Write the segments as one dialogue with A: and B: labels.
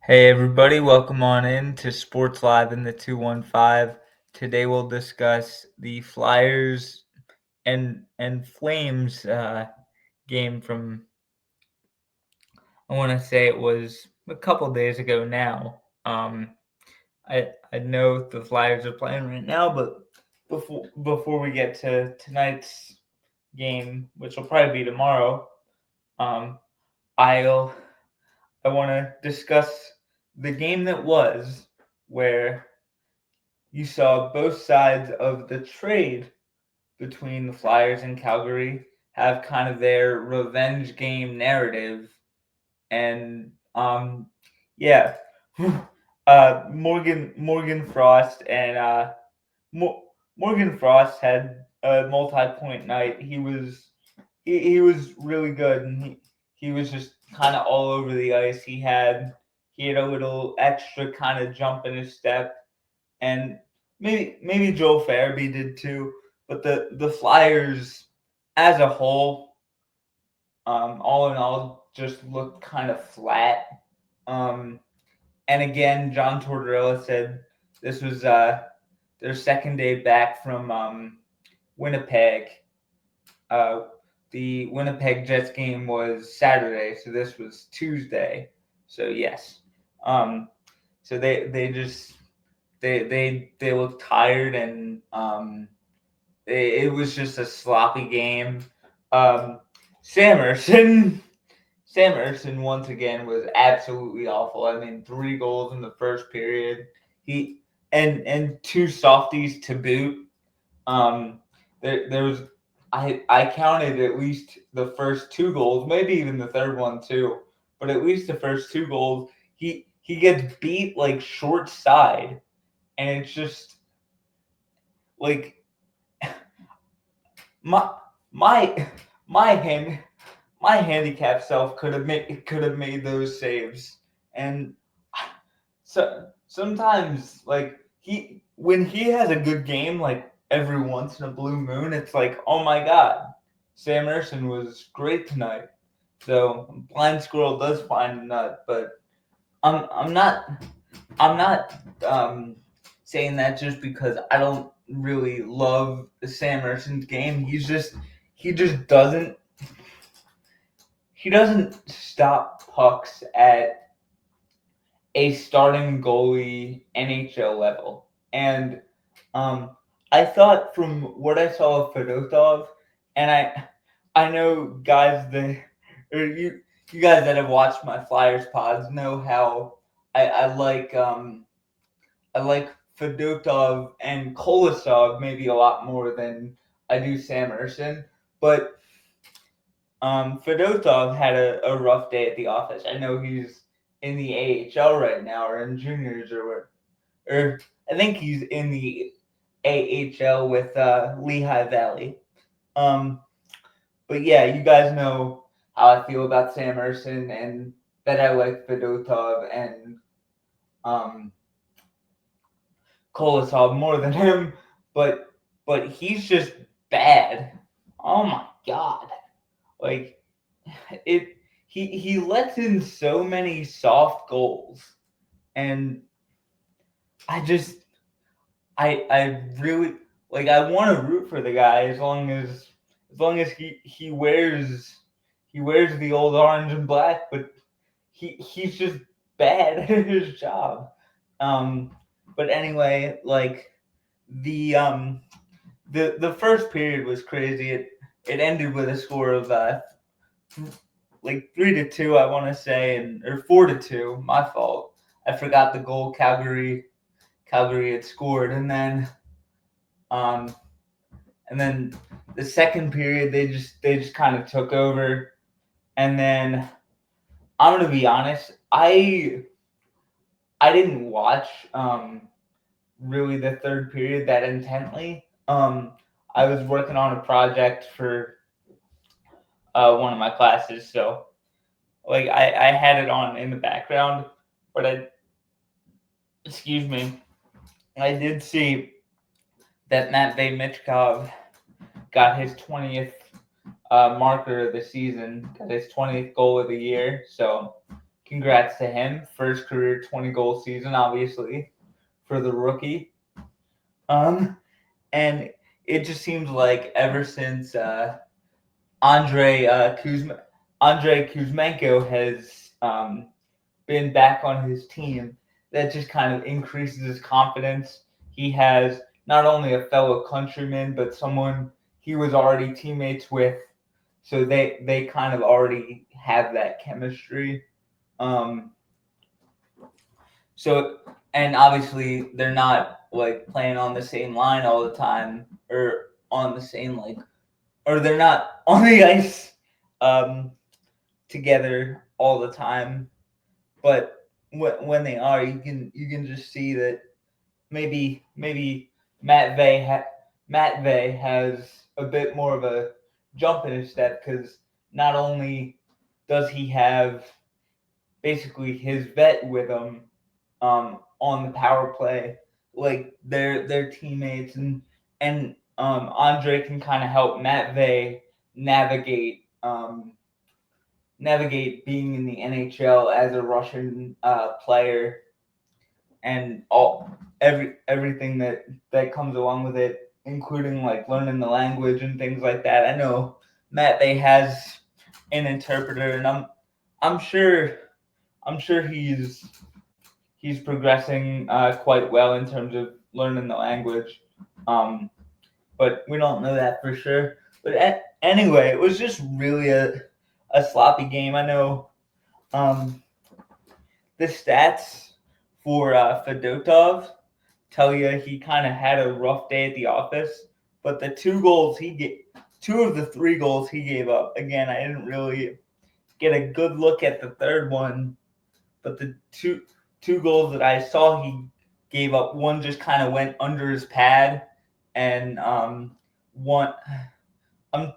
A: Hey everybody, welcome on in to Sports Live in the 215. Today we'll discuss the Flyers and Flames game from, I want to say it was a couple days ago now. I know the Flyers are playing right now, but before we get to tonight's game, which will probably be tomorrow, um, I'll I want to discuss the game that was, where you saw both sides of the trade between the Flyers and Calgary have kind of their revenge game narrative. And yeah, Morgan Frost and Morgan Frost had a multi-point night. He was really good, and he was just kind of all over the ice. He had a little extra kind of jump in his step, and maybe Joel Farabee did too. But the Flyers as a whole, all in all, just looked kind of flat. Um, and again, John Tortorella said this was their second day back from Winnipeg. Uh, the Winnipeg Jets game was Saturday, so this was Tuesday. So yes, so they just they look tired, and it was just a sloppy game. Um, Sam Ersson, Sam Ersson once again was absolutely awful. I mean, 3 goals in the first period. He and two softies to boot. There was I counted at least the first 2 goals, maybe even the third one too, but at least the first 2 goals. He gets beat like short side, and it's just like my my my hand my handicap self could have made those saves. And so sometimes, like, when he has a good game, like every once in a blue moon, it's like, oh my god, Sam Ersson was great tonight. So blind squirrel does find a nut. But I'm not saying that just because I don't really love Sam Erson's game. He just doesn't stop pucks at a starting goalie NHL level. And um, I thought, from what I saw of Fedotov, and I know guys that, or you guys that have watched my Flyers pods know how I like Fedotov and Kolosov maybe a lot more than I do Sam Ersson. But Fedotov had a rough day at the office. I know he's in the AHL right now, or in juniors, or I think he's in the AHL with Lehigh Valley. Um, but yeah, you guys know how I feel about Sam Ersson, and that I like Fedotov and um, Kolosov more than him. But he's just bad. Oh my god! Like, it. He lets in so many soft goals, and I just I really, like, I want to root for the guy as long as he wears the old orange and black. But he's just bad at his job. Um, but anyway, like, the um the first period was crazy. It ended with a score of like 3-2, I want to say, or 4-2. My fault. I forgot the goal Calgary had scored, um, and then the second period they just kind of took over. And then I'm gonna be honest, I didn't watch really the third period that intently. I was working on a project for one of my classes, so, like, I had it on in the background, but excuse me, I did see that Matvey Michkov got his 20th marker of the season, got his 20th goal of the year. So congrats to him. First career 20-goal season, obviously, for the rookie. And it just seems like ever since Andrei Kuzmenko has been back on his team, that just kind of increases his confidence. He has not only a fellow countryman, but someone he was already teammates with, so they kind of already have that chemistry. So, and obviously they're not like playing on the same line all the time, or on the same or they're not on the ice together all the time. But when they are, you can just see that maybe Matt Vey has a bit more of a jump in his step, because not only does he have basically his vet with him on the power play, like their teammates, and Andre can kind of help Matt Vey navigate navigate being in the NHL as a Russian player, and everything that comes along with it, including like learning the language and things like that. I know Matt Vey has an interpreter, and I'm sure he's progressing quite well in terms of learning the language. But we don't know that for sure. But anyway, it was just really a sloppy game. I know the stats for Fedotov tell you he kind of had a rough day at the office, but the two of the three goals he gave up. Again, I didn't really get a good look at the third one, but the two goals that I saw he gave up, one just kind of went under his pad, and one I'm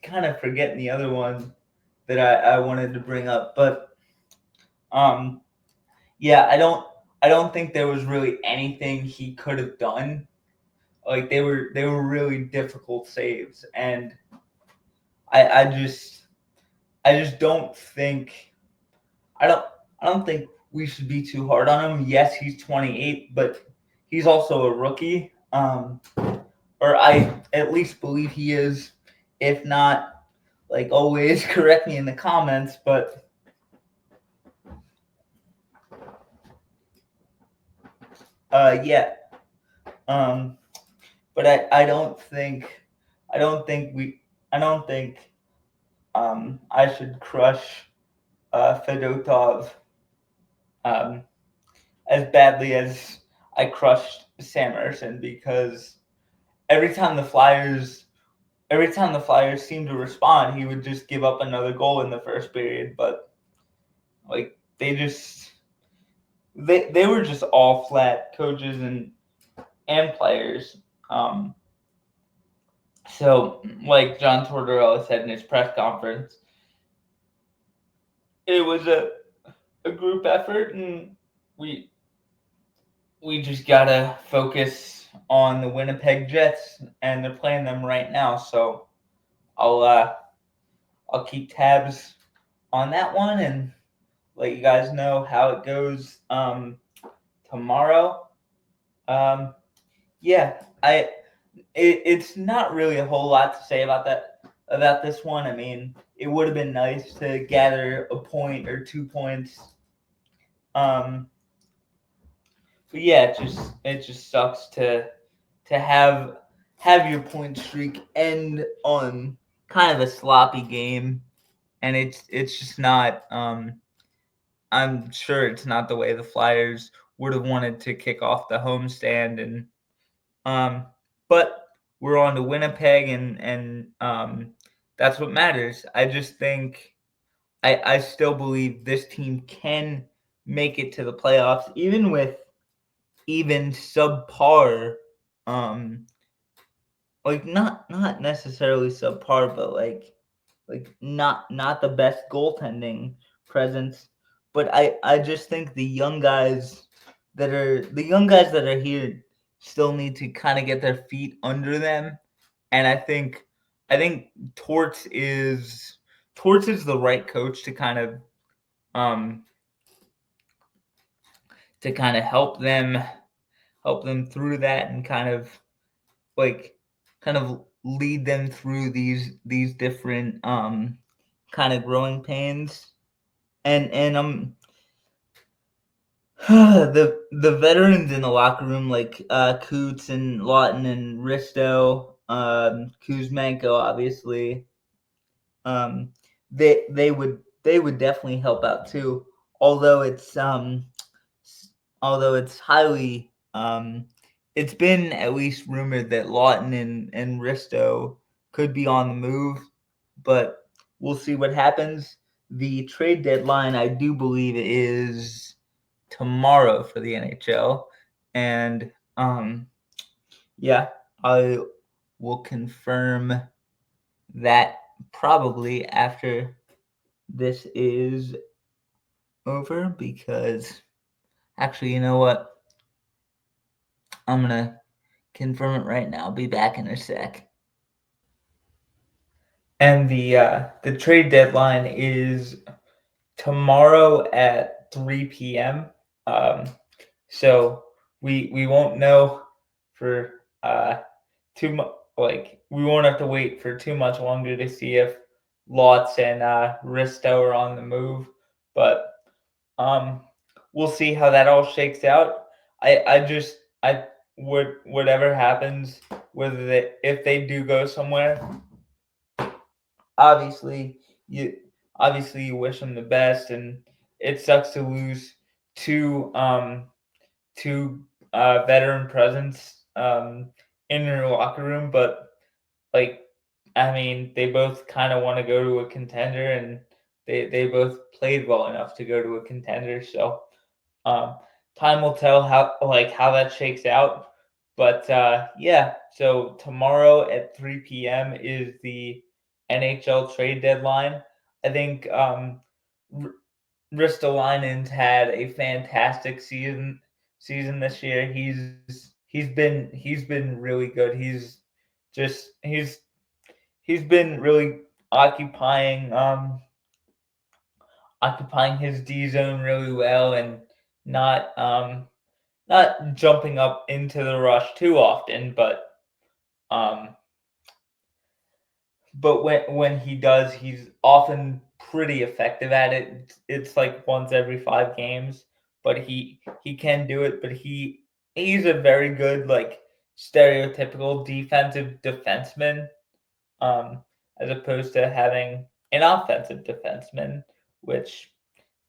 A: kind of forgetting the other one that I wanted to bring up, but yeah, I don't think there was really anything he could have done. Like they were really difficult saves, and I just don't think I don't think we should be too hard on him. Yes, he's 28, but he's also a rookie. Or I at least believe he is. If not, like always, correct me in the comments. But yeah. But I don't think I should crush Fedotov as badly as I crushed Sam Ersson, because every time the Flyers seemed to respond, he would just give up another goal in the first period. But like they were just all flat, coaches and players. So like John Tortorella said in his press conference, it was a group effort, and we just gotta focus on the Winnipeg Jets, and they're playing them right now. So I'll keep tabs on that one and let you guys know how it goes tomorrow. Yeah, it's not really a whole lot to say about this one. I mean, it would have been nice to gather a point or 2 points. But yeah, it just sucks to have your point streak end on kind of a sloppy game, and it's just not. I'm sure it's not the way the Flyers would have wanted to kick off the homestand, and but we're on to Winnipeg, and that's what matters. I just think I still believe this team can make it to the playoffs, even with subpar, like not necessarily subpar, but like not the best goaltending presence. But I just think the young guys that are here still need to kind of get their feet under them, and I think Torts is the right coach to kind of to kind of help them through that and kind of lead them through these different kind of growing pains. And the veterans in the locker room, like Coots and Lawton and Risto, Kuzmenko, obviously, they would definitely help out too. Although it's highly it's been at least rumored that Lawton and Risto could be on the move, but we'll see what happens. The trade deadline, I do believe, is tomorrow for the NHL, and yeah, I will confirm that probably after this is over, because actually, you know what? I'm gonna confirm it right now. I'll be back in a sec. And the trade deadline is tomorrow at 3 p.m. So we won't know for too much. Like, we won't have to wait for too much longer to see if Lots and Risto are on the move, but we'll see how that all shakes out. I would, whatever happens, if they do go somewhere, obviously you wish them the best, and it sucks to lose two veteran presence in your locker room, but like, I mean, they both kind of want to go to a contender, and they both played well enough to go to a contender. So um, time will tell how that shakes out. But yeah, so tomorrow at 3 p.m. is the NHL trade deadline. I think Ristolainen's had a fantastic season this year. He's been really good. Just he's been really occupying his D zone really well, and not not jumping up into the rush too often, um but when he does, he's often pretty effective at it. It's like once every 5 games, but he can do it. But he's a very good, like, stereotypical defensive defenseman, um, as opposed to having an offensive defenseman, which,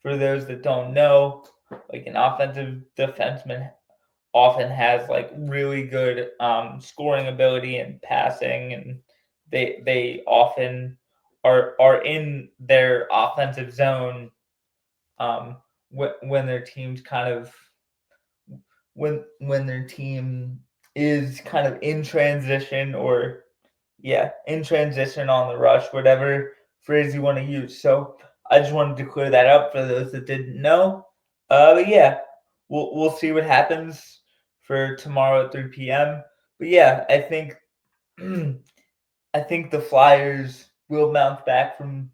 A: for those that don't know, like, an offensive defenseman often has like really good scoring ability and passing, and they often are in their offensive zone when their team's kind of when their team is kind of in transition, or in transition on the rush, whatever phrase you want to use. So I just wanted to clear that up for those that didn't know. But yeah, we'll see what happens for tomorrow at 3 p.m. But yeah, I think I think the Flyers will bounce back from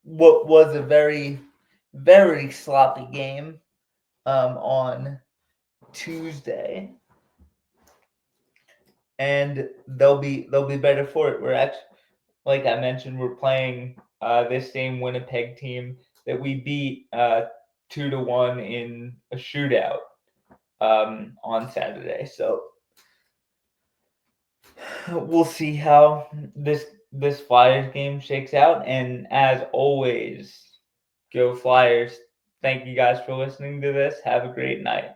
A: what was a very, very sloppy game on Tuesday, and they'll be better for it. We're actually, like I mentioned, we're playing this same Winnipeg team that we beat 2-1 in a shootout on Saturday. So we'll see how this Flyers game shakes out. And as always, go Flyers. Thank you guys for listening to this. Have a great night.